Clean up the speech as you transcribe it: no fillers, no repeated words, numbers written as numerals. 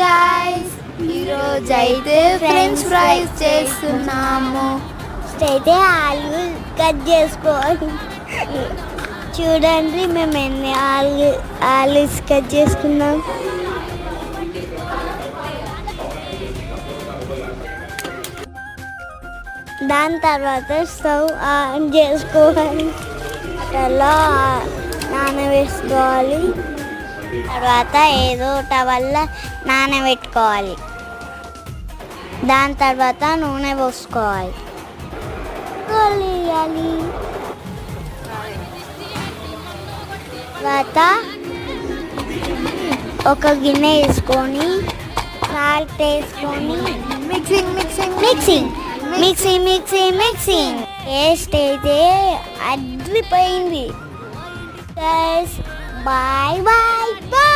Guys, ఈరోజు అయితే French fries చేస్తున్నాము. అయితే ఆలు కట్ చేసుకోవాలి. చూడండి మేము ఎన్ని ఆలు కట్ చేసుకున్నాం. దాని తర్వాత స్టవ్ ఆన్ చేసుకోవాలి. అలా నానబెట్టుకోవాలి. తర్వాత ఏదో వల్ల నానబెట్టుకోవాలి. దాని తర్వాత నూనె పోసుకోవాలి. తర్వాత ఒక గిన్నె వేసుకొని సాల్ట్ వేసుకొని mixing mixing mixing mixing mixing mixing taste అయితే అదిరిపోయింది. Bye bye bye.